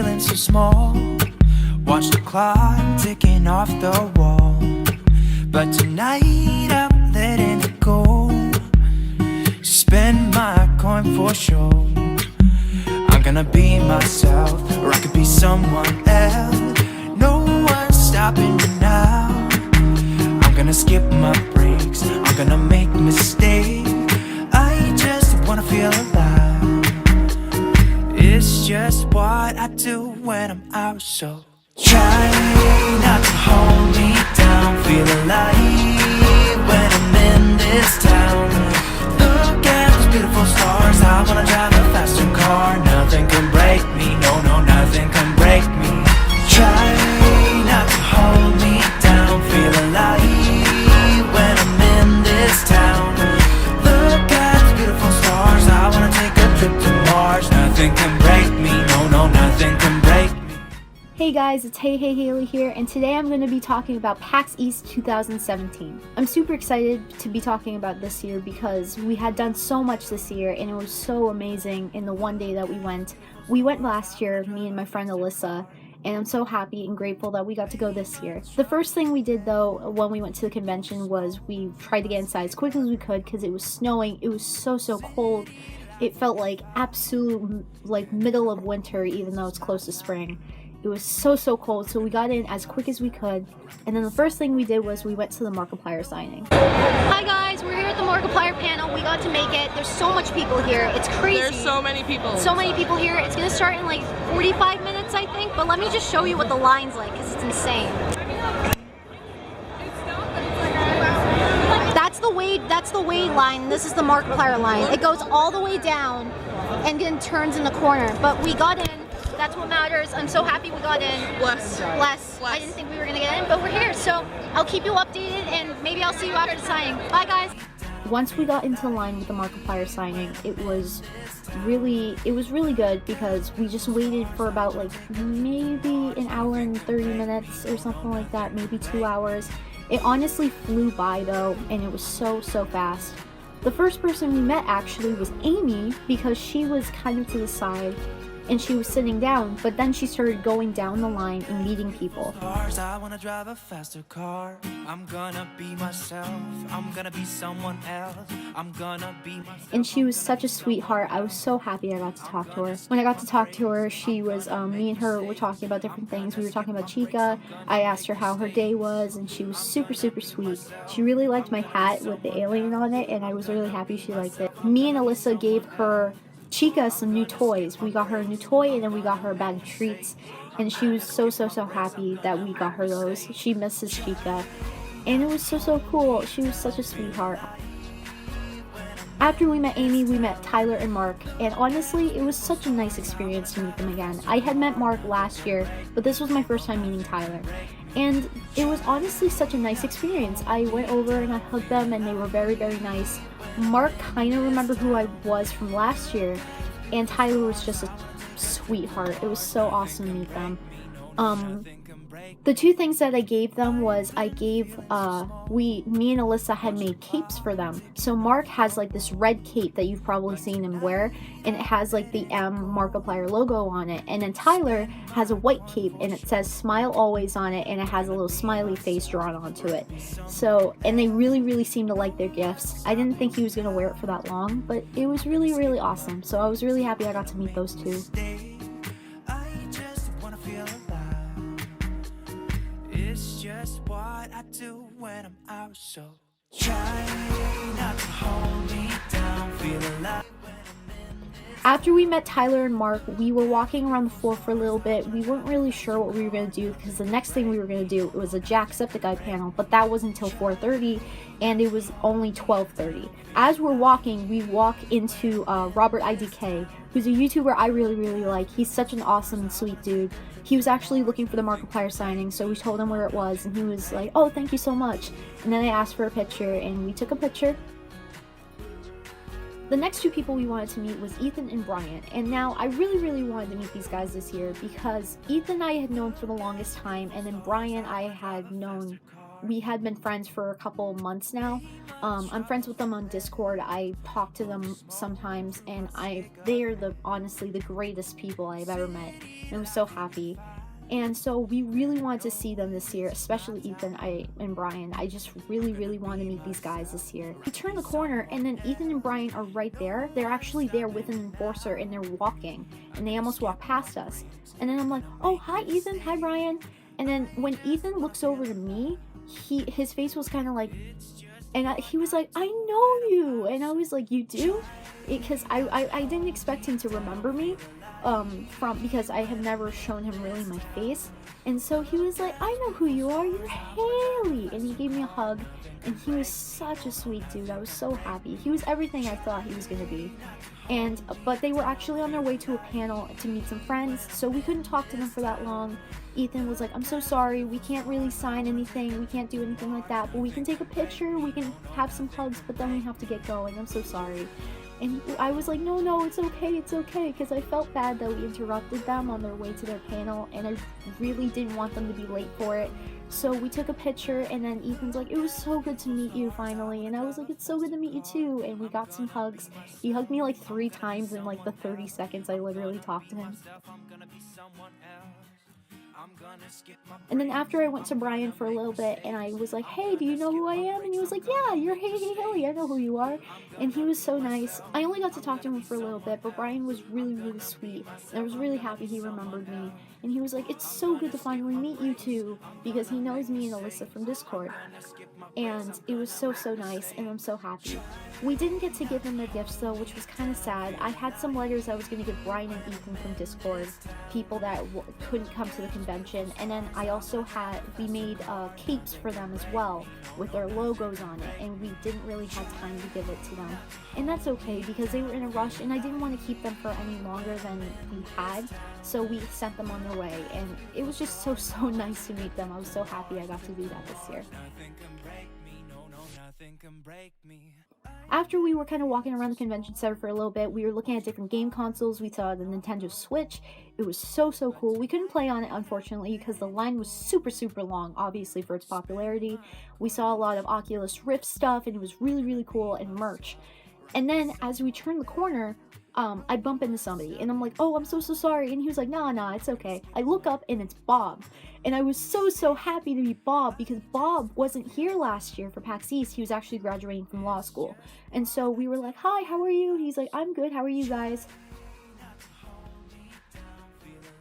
feeling so small. Watch the clock ticking off the wall. But tonight I'm letting it go. Spend my coin for sure. I'm gonna be myself, or I could be someone else. No one's stopping me now. I'm gonna skip my breaks, I'm gonna make mistakes. I just wanna feel alive. It's just what I do when I'm out, so try not to hold me down. Feel alive when I'm in this town. Look at those beautiful stars. I wanna drive a faster car. Nothing can break me, no, no, nothing can break me. Try not to hold me down. Feel alive when I'm in this town. Look at those beautiful stars. I wanna take a trip to Mars. Nothing can break me, no, no, nothing can break me. Hey guys, it's Hey Haley here, and today I'm going to be talking about PAX East 2017. I'm super excited to be talking about this year because we had done so much this year and it was so amazing in the one day that we went. We went last year, me and my friend Alyssa, and I'm so happy and grateful that we got to go this year. The first thing we did though when we went to the convention was we tried to get inside as quick as we could because it was snowing. It was so cold. It felt like absolute middle of winter even though it's close to spring. It was so cold, so we got in as quick as we could, and then the first thing we did was we went to the Markiplier signing. Hi guys, we're here at the Markiplier panel. We got to make it. There's so much people here. It's crazy. There's so many people. So many people here. It's gonna start in like 45 minutes, I think, but let me just show you what the line's like, because it's insane. That's the way line. This is the Markiplier line. It goes all the way down and then turns in the corner, but we got in. That's what matters. I'm so happy we got in. Less. I didn't think we were going to get in, but we're here. So I'll keep you updated and maybe I'll see you after the signing. Bye guys. Once we got into the line with the Markiplier signing, it was really good because we just waited for about like maybe an hour and 30 minutes or something like that, maybe 2 hours. It honestly flew by though, and it was so fast. The first person we met actually was Amy because she was kind of to the side and she was sitting down, but then she started going down the line and meeting people. I wanna drive a faster car. I'm gonna be myself. I'm gonna be someone else. I'm gonna be myself. And she was such a sweetheart. I was so happy I got to talk to her. When I got to talk to her, she was, me and her were talking about different things. We were talking about Chica. I asked her how her day was, and she was super sweet. She really liked my hat with the alien on it, and I was really happy she liked it. Me and Alyssa gave her Chica some new toys. We got her a new toy and then we got her a bag of treats, and she was so happy that we got her those. She misses Chica and it was so cool. She was such a sweetheart. After we met Amy, we met Tyler and Mark, and honestly it was such a nice experience to meet them again. I had met Mark last year, but this was my first time meeting Tyler, and it was honestly such a nice experience. I went over and I hugged them and they were very nice. Mark kind of remembered who I was from last year, and Tyler was just a sweetheart. It was so awesome to meet them. The two things that I gave them was me and Alyssa had made capes for them. So Mark has like this red cape that you've probably seen him wear, and it has like the M Markiplier logo on it. And then Tyler has a white cape and it says smile always on it, and it has a little smiley face drawn onto it. So, and they really seemed to like their gifts. I didn't think he was going to wear it for that long, but it was really awesome. So I was really happy I got to meet those two. It's just what I do when I'm out, so try not to hold me down. Feel alive. After we met Tyler and Mark, we were walking around the floor for a little bit. We weren't really sure what we were going to do because the next thing we were going to do was a Jacksepticeye panel, but that wasn't until 4:30 and it was only 12:30. As we're walking, we walk into Robert IDK, who's a YouTuber I really like. He's such an awesome and sweet dude. He was actually looking for the Markiplier signing, so we told him where it was, and he was like, oh, thank you so much. And then I asked for a picture, and we took a picture. The next two people we wanted to meet was Ethan and Brian, and now I really wanted to meet these guys this year because Ethan I had known for the longest time, and then Brian I had known we had been friends for a couple months now. I'm friends with them on Discord. I talk to them sometimes, and they are honestly the greatest people I've ever met. And I was so happy. And so we really wanted to see them this year, especially Ethan and Brian. I just really want to meet these guys this year. We turn the corner, and then Ethan and Brian are right there. They're actually there with an enforcer, and they're walking, and they almost walk past us. And then I'm like, oh, hi Ethan, hi Brian. And then when Ethan looks over to me, his face was kind of like, and he was like, I know you. And I was like, you do? Because I didn't expect him to remember me, because I have never shown him really my face. And so he was like, I know who you are, you're Haley. And he gave me a hug, and he was such a sweet dude. I was so happy. He was everything I thought he was gonna be. But they were actually on their way to a panel to meet some friends, so we couldn't talk to them for that long. Ethan was like, I'm so sorry, we can't really sign anything, we can't do anything like that, but we can take a picture, we can have some hugs, but then we have to get going, I'm so sorry. And I was like, no, it's okay, because I felt bad that we interrupted them on their way to their panel, and I really didn't want them to be late for it. So we took a picture, and then Ethan's like, it was so good to meet you finally. And I was like, it's so good to meet you too. And we got some hugs. He hugged me like 3 times in like the 30 seconds I literally talked to him. And then after I went to Brian for a little bit, and I was like, hey, do you know who I am? And he was like, yeah, you're Haley, I know who you are. And he was so nice. I only got to talk to him for a little bit, but Brian was really sweet. And I was really happy he remembered me. And he was like, it's so good to finally meet you two, because he knows me and Alyssa from Discord. And it was so nice, and I'm so happy. We didn't get to give them their gifts though, which was kind of sad. I had some letters I was going to give Brian and Ethan from Discord, people that couldn't come to the convention, and then we made capes for them as well with their logos on it, and we didn't really have time to give it to them. And that's okay, because they were in a rush, and I didn't want to keep them for any longer than we had, so we sent them on their way, and it was just so nice to meet them. I was so happy I got to do that this year. After we were kind of walking around the convention center for a little bit, we were looking at different game consoles. We saw the Nintendo Switch. It was so cool. We couldn't play on it, unfortunately, because the line was super long, obviously, for its popularity. We saw a lot of Oculus Rift stuff, and it was really cool, and merch. And then, as we turned the corner, I bump into somebody, and I'm like, oh, I'm so sorry. And he was like, nah, it's okay. I look up, and it's Bob. And I was so happy to meet Bob, because Bob wasn't here last year for PAX East. He was actually graduating from law school. And so we were like, hi, how are you? He's like, I'm good, how are you guys?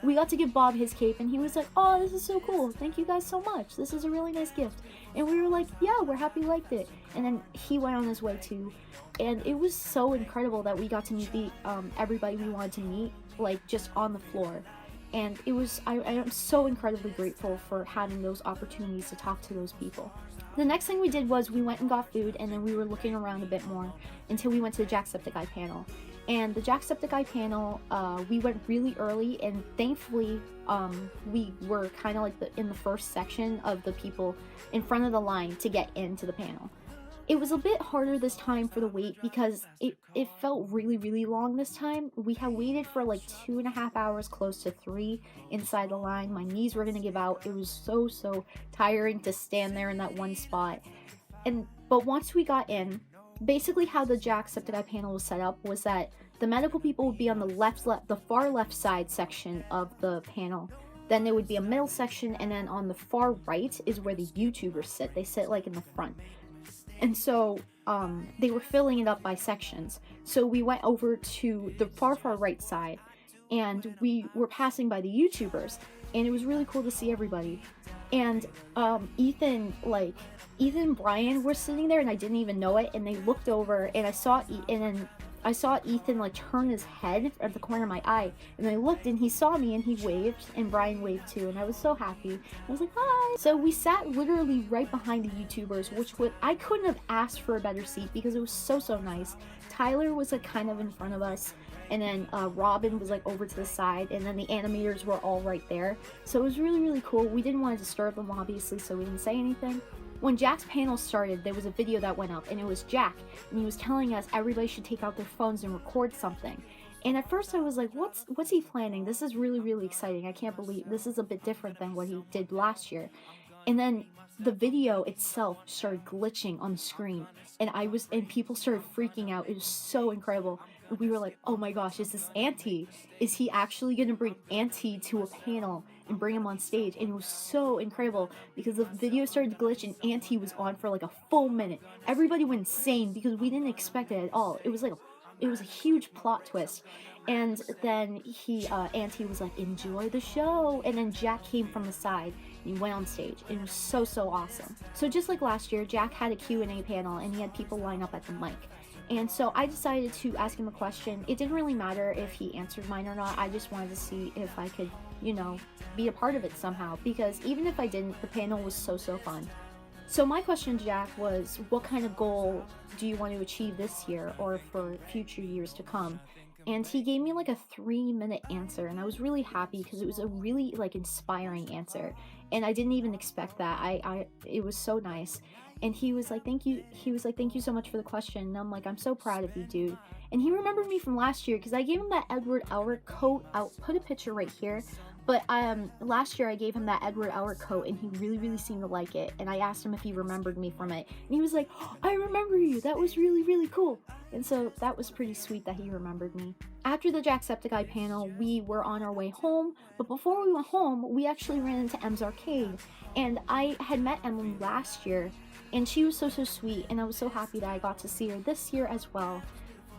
We got to give Bob his cape, and he was like, oh, this is so cool. Thank you guys so much. This is a really nice gift. And we were like, yeah, we're happy you liked it. And then he went on his way too. And it was so incredible that we got to meet everybody we wanted to meet, like, just on the floor. And it was, I am so incredibly grateful for having those opportunities to talk to those people. The next thing we did was we went and got food, and then we were looking around a bit more until we went to the Jacksepticeye panel. And the Jacksepticeye panel, we went really early, and thankfully, we were kind of like in the first section of the people in front of the line to get into the panel. It was a bit harder this time for the wait, because it felt really long this time. We had waited for like 2.5 hours, close to 3, inside the line. My knees were gonna give out. It was so tiring to stand there in that one spot. But once we got in, basically how the Jacksepticeye panel was set up was that the medical people would be on the far left side section of the panel. Then there would be a middle section, and then on the far right is where the YouTubers sit. They sit like in the front. And so they were filling it up by sections. So we went over to the far right side, and we were passing by the YouTubers, and it was really cool to see everybody. And Ethan and Brian were sitting there, and I didn't even know it, and they looked over, and I saw Ethan like turn his head at the corner of my eye, and I looked, and he saw me, and he waved, and Brian waved too, and I was so happy. I was like, hi! So we sat literally right behind the YouTubers, I couldn't have asked for a better seat, because it was so nice. Tyler was like kind of in front of us, and then Robin was like over to the side, and then the animators were all right there. So it was really cool. We didn't want to disturb them, obviously, so we didn't say anything. When Jack's panel started, there was a video that went up, and it was Jack, and he was telling us everybody should take out their phones and record something. And at first I was like, what's he planning? This is really exciting. I can't believe this is a bit different than what he did last year. And then the video itself started glitching on the screen, and people started freaking out. It was so incredible. And we were like, oh my gosh, is this Auntie? Is he actually gonna bring Auntie to a panel and bring him on stage? And it was so incredible because the video started to glitch and Auntie was on for like a full minute. Everybody went insane because we didn't expect it at all. It was a huge plot twist. And then Auntie was like, enjoy the show. And then Jack came from the side and he went on stage. It was so awesome. So just like last year, Jack had a Q&A panel and he had people line up at the mic. And so I decided to ask him a question. It didn't really matter if he answered mine or not. I just wanted to see if I could, be a part of it somehow. Because even if I didn't, the panel was so fun. So my question to Jack was, what kind of goal do you want to achieve this year or for future years to come? And he gave me like a 3-minute answer, and I was really happy because it was a really inspiring answer, and I didn't even expect that. It was so nice. And he was like, thank you. He was like, thank you so much for the question. And I'm like, I'm so proud of you, dude. And he remembered me from last year because I gave him that Edward Elric coat. I'll put a picture right here. But last year I gave him that Edward Elric coat and he really seemed to like it. And I asked him if he remembered me from it. And he was like, oh, I remember you. That was really cool. And so that was pretty sweet that he remembered me. After the Jacksepticeye panel, we were on our way home. But before we went home, we actually ran into M's Arcade. And I had met Emily last year. And she was so sweet. And I was so happy that I got to see her this year as well.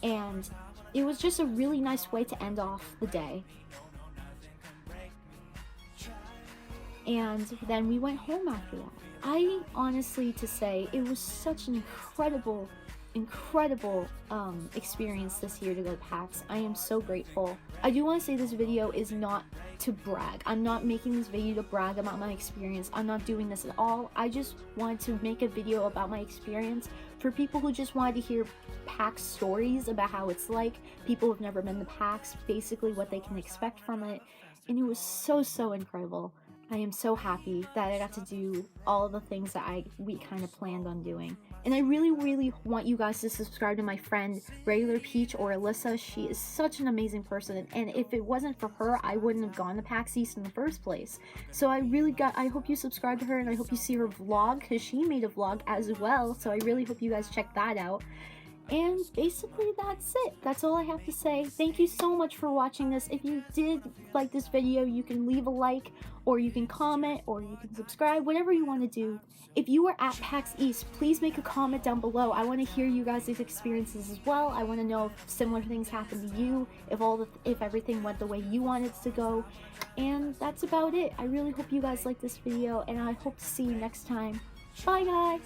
And it was just a really nice way to end off the day. And then we went home after that. I honestly, to say, it was such an incredible experience this year to go to PAX. I am so grateful. I do want to say this video is not to brag. I'm not making this video to brag about my experience. I'm not doing this at all. I just wanted to make a video about my experience for people who just wanted to hear PAX stories about how it's like, people who've never been to PAX, basically what they can expect from it. And it was so incredible. I am so happy that I got to do all of the things that we kind of planned on doing. And I really want you guys to subscribe to my friend Regular Peach or Alyssa. She is such an amazing person, and if it wasn't for her, I wouldn't have gone to PAX East in the first place. So I hope you subscribe to her, and I hope you see her vlog, because she made a vlog as well, so I really hope you guys check that out. And basically that's it. That's all I have to say. Thank you so much for watching this. If you did like this video, you can leave a like, or you can comment, or you can subscribe, whatever you want to do. If you were at PAX East, please make a comment down below. I want to hear you guys' experiences as well. I want to know if similar things happened to you, if everything went the way you wanted it to go. And that's about it. I really hope you guys like this video, and I hope to see you next time. Bye guys!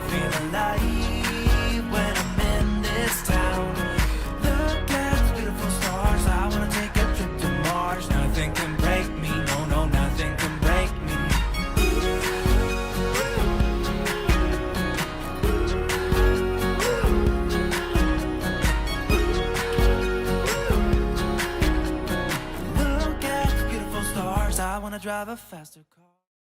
Feel alive when I'm in this town. Look at the beautiful stars. I wanna take a trip to Mars. Nothing can break me. No, nothing can break me. Look at the beautiful stars. I wanna drive a faster car.